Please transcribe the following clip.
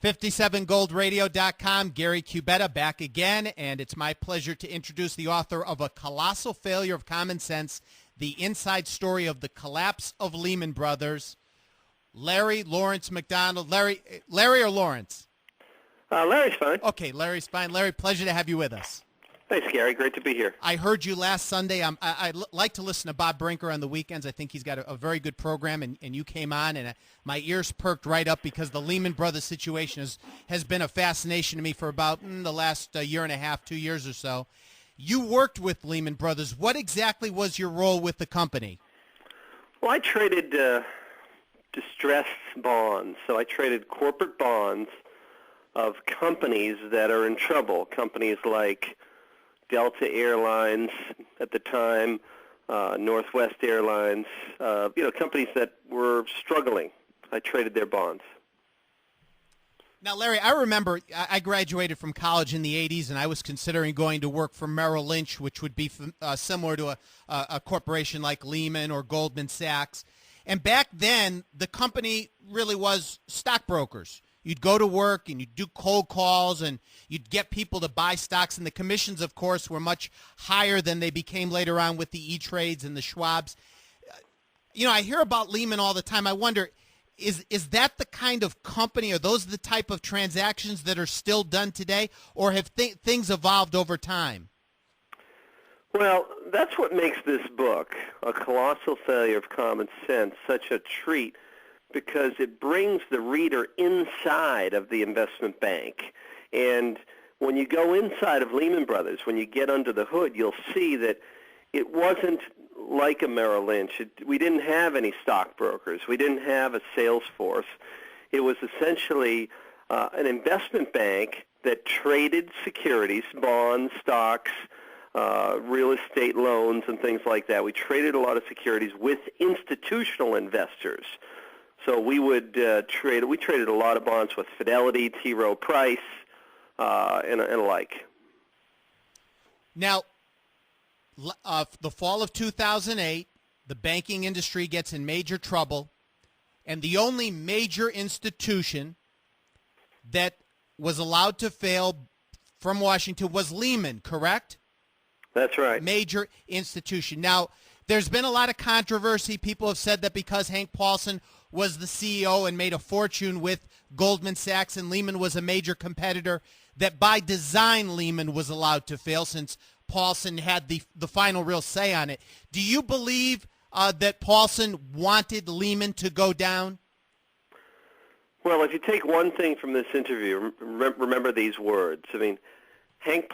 57goldradio.com, Gary Cubetta back again, and it's my pleasure to introduce the author of A Colossal Failure of Common Sense, the inside story of the collapse of Lehman Brothers, Larry Lawrence McDonald. Larry or Lawrence? Larry's fine. Okay, Larry's fine. Larry, pleasure to have you with us. Thanks, Gary. Great to be here. I heard you last Sunday. I like to listen to Bob Brinker on the weekends. I think he's got a very good program, and you came on, and my ears perked right up because the Lehman Brothers situation has been a fascination to me for about the last year and a half, 2 years or so. You worked with Lehman Brothers. What exactly was your role with the company? Well, I traded distressed bonds. So I traded corporate bonds of companies that are in trouble, companies like Delta Airlines at the time, Northwest Airlines, companies that were struggling. I traded their bonds. Now, Larry, I remember I graduated from college in the 80s, and I was considering going to work for Merrill Lynch, which would be similar to a corporation like Lehman or Goldman Sachs. And back then, the company really was stockbrokers. You'd go to work and you'd do cold calls and you'd get people to buy stocks. And the commissions, of course, were much higher than they became later on with the E-Trades and the Schwabs. I hear about Lehman all the time. I wonder, is that the kind of company, are those the type of transactions that are still done today, or have things evolved over time? Well, that's what makes this book, A Colossal Failure of Common Sense, such a treat, because it brings the reader inside of the investment bank. And when you go inside of Lehman Brothers, when you get under the hood, you'll see that it wasn't like a Merrill Lynch. We didn't have any stockbrokers. We didn't have a sales force. It was essentially an investment bank that traded securities, bonds, stocks, real estate loans, and things like that. We traded a lot of securities with institutional investors. So we would trade. We traded a lot of bonds with Fidelity, T. Rowe Price, and alike. Now, the fall of 2008, the banking industry gets in major trouble, and the only major institution that was allowed to fail from Washington was Lehman, correct? That's right. Major institution. Now, there's been a lot of controversy. People have said that because Hank Paulson was the CEO and made a fortune with Goldman Sachs and Lehman was a major competitor, that by design Lehman was allowed to fail since Paulson had the final real say on it. Do you believe that Paulson wanted Lehman to go down? Well, if you take one thing from this interview, remember these words. I mean, Hank